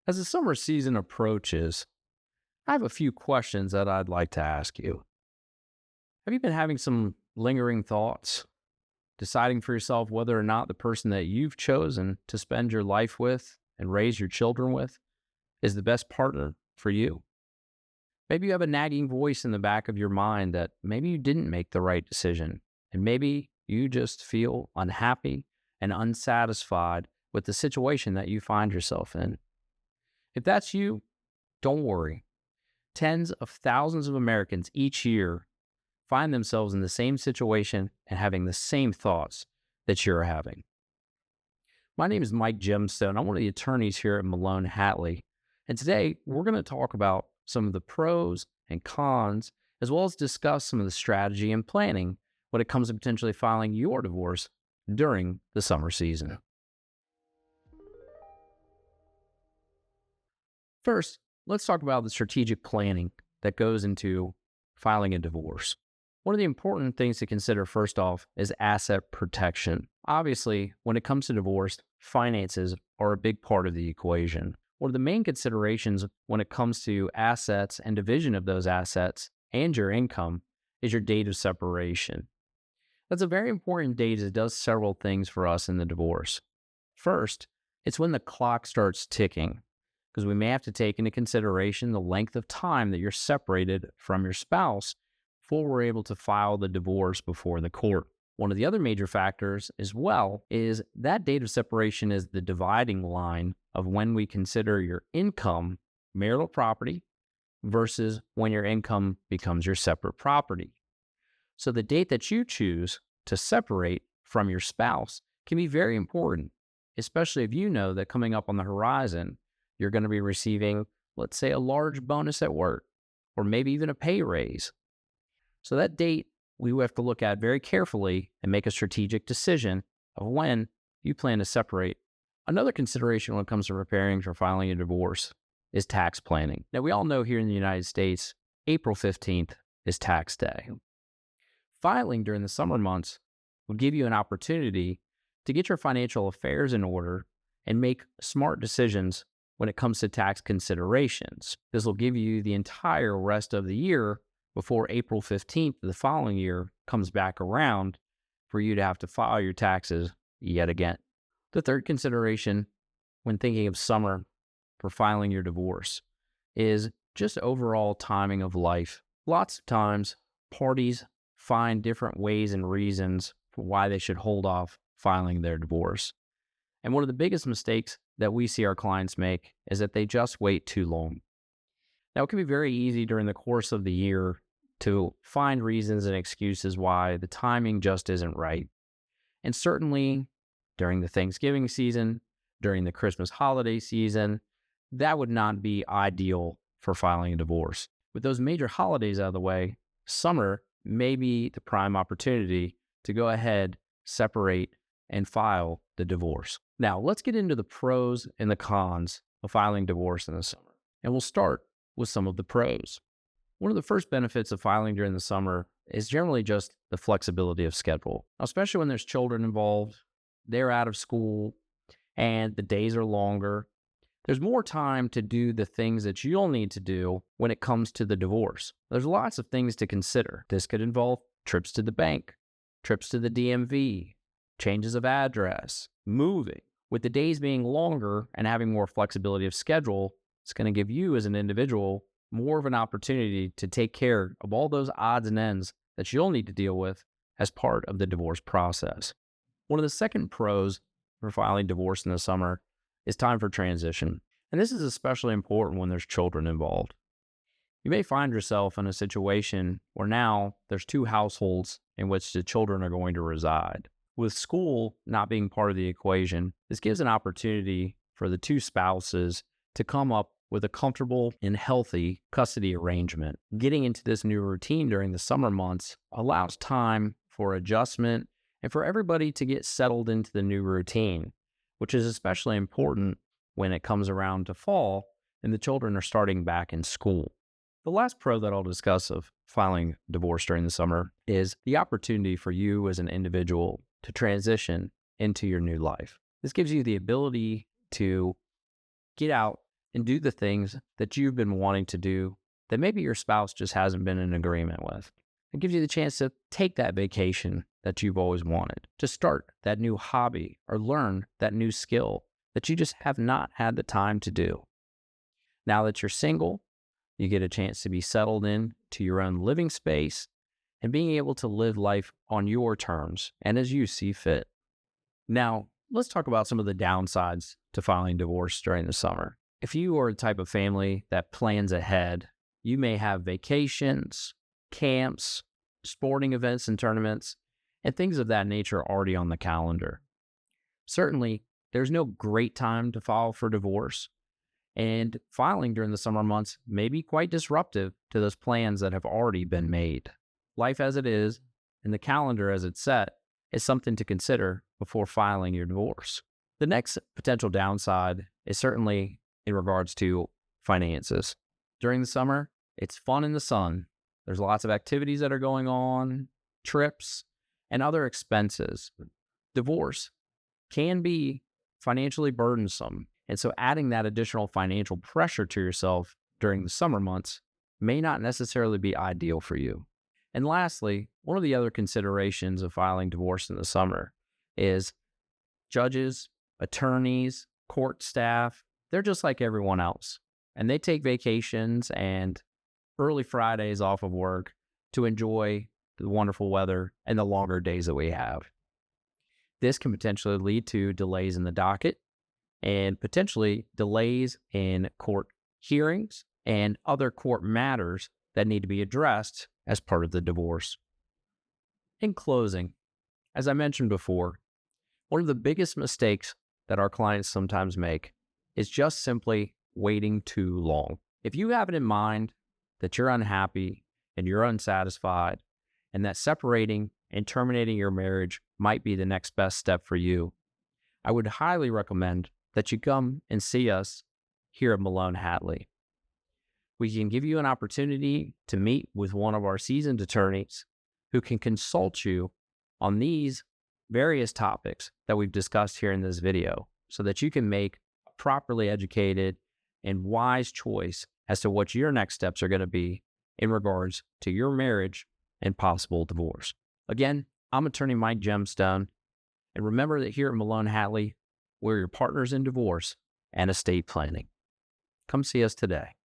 As the summer season approaches, I have a few questions that I'd like to ask you. Have you been having some lingering thoughts, deciding for yourself whether or not the person that you've chosen to spend your life with and raise your children with is the best partner for you? Maybe you have a nagging voice in the back of your mind that maybe you didn't make the right decision, and maybe you just feel unhappy and unsatisfied with the situation that you find yourself in. If that's you, don't worry. Tens of thousands of Americans each year find themselves in the same situation and having the same thoughts that you're having. My name is Mike Gemstone. I'm one of the attorneys here at Melone Hatley. And today we're going to talk about some of the pros and cons, as well as discuss some of the strategy and planning when it comes to potentially filing your divorce during the summer season. First, let's talk about the strategic planning that goes into filing a divorce. One of the important things to consider first off is asset protection. Obviously, when it comes to divorce, finances are a big part of the equation. One of the main considerations when it comes to assets and division of those assets and your income is your date of separation. That's a very important date as it does several things for us in the divorce. First, it's when the clock starts ticking, because we may have to take into consideration the length of time that you're separated from your spouse before we're able to file the divorce before the court. One of the other major factors as well is that date of separation is the dividing line of when we consider your income marital property versus when your income becomes your separate property. So the date that you choose to separate from your spouse can be very important, especially if you know that coming up on the horizon, you're going to be receiving, let's say, a large bonus at work, or maybe even a pay raise. So that date we have to look at very carefully and make a strategic decision of when you plan to separate. Another consideration when it comes to preparing for filing a divorce is tax planning. Now, we all know here in the United States, April 15th is tax day. Filing during the summer months would give you an opportunity to get your financial affairs in order and make smart decisions when it comes to tax considerations. This will give you the entire rest of the year before April 15th of the following year comes back around for you to have to file your taxes yet again. The third consideration when thinking of summer for filing your divorce is just overall timing of life. Lots of times, parties find different ways and reasons for why they should hold off filing their divorce. And one of the biggest mistakes that we see our clients make is that they just wait too long. Now, it can be very easy during the course of the year to find reasons and excuses why the timing just isn't right. And certainly during the Thanksgiving season, during the Christmas holiday season, that would not be ideal for filing a divorce. With those major holidays out of the way, summer may be the prime opportunity to go ahead, separate, and file the divorce. Now, let's get into the pros and the cons of filing divorce in the summer. And we'll start with some of the pros. One of the first benefits of filing during the summer is generally just the flexibility of schedule. Now, especially when there's children involved, they're out of school, and the days are longer. There's more time to do the things that you'll need to do when it comes to the divorce. There's lots of things to consider. This could involve trips to the bank, trips to the DMV, changes of address, moving. With the days being longer and having more flexibility of schedule, it's going to give you as an individual more of an opportunity to take care of all those odds and ends that you'll need to deal with as part of the divorce process. One of the second pros for filing divorce in the summer is time for transition. And this is especially important when there's children involved. You may find yourself in a situation where now there's two households in which the children are going to reside. With school not being part of the equation, this gives an opportunity for the two spouses to come up with a comfortable and healthy custody arrangement. Getting into this new routine during the summer months allows time for adjustment and for everybody to get settled into the new routine, which is especially important when it comes around to fall and the children are starting back in school. The last pro that I'll discuss of filing divorce during the summer is the opportunity for you as an individual to transition into your new life. This gives you the ability to get out and do the things that you've been wanting to do that maybe your spouse just hasn't been in agreement with. It gives you the chance to take that vacation that you've always wanted, to start that new hobby or learn that new skill that you just have not had the time to do. Now that you're single, you get a chance to be settled in to your own living space and being able to live life on your terms and as you see fit. Now, let's talk about some of the downsides to filing divorce during the summer. If you are the type of family that plans ahead, you may have vacations, camps, sporting events and tournaments, and things of that nature already on the calendar. Certainly, there's no great time to file for divorce, and filing during the summer months may be quite disruptive to those plans that have already been made. Life as it is, and the calendar as it's set, is something to consider before filing your divorce. The next potential downside is certainly in regards to finances. During the summer, it's fun in the sun. There's lots of activities that are going on, trips, and other expenses. Divorce can be financially burdensome, and so adding that additional financial pressure to yourself during the summer months may not necessarily be ideal for you. And lastly, one of the other considerations of filing divorce in the summer is judges, attorneys, court staff. They're just like everyone else, and they take vacations and early Fridays off of work to enjoy the wonderful weather and the longer days that we have. This can potentially lead to delays in the docket and potentially delays in court hearings and other court matters that need to be addressed as part of the divorce. In closing, as I mentioned before, one of the biggest mistakes that our clients sometimes make is just simply waiting too long. If you have it in mind that you're unhappy and you're unsatisfied, and that separating and terminating your marriage might be the next best step for you, I would highly recommend that you come and see us here at Melone Hatley. We can give you an opportunity to meet with one of our seasoned attorneys who can consult you on these various topics that we've discussed here in this video so that you can make a properly educated and wise choice as to what your next steps are going to be in regards to your marriage and possible divorce. Again, I'm attorney Mike Gemstone, and remember that here at Melone Hatley, we're your partners in divorce and estate planning. Come see us today.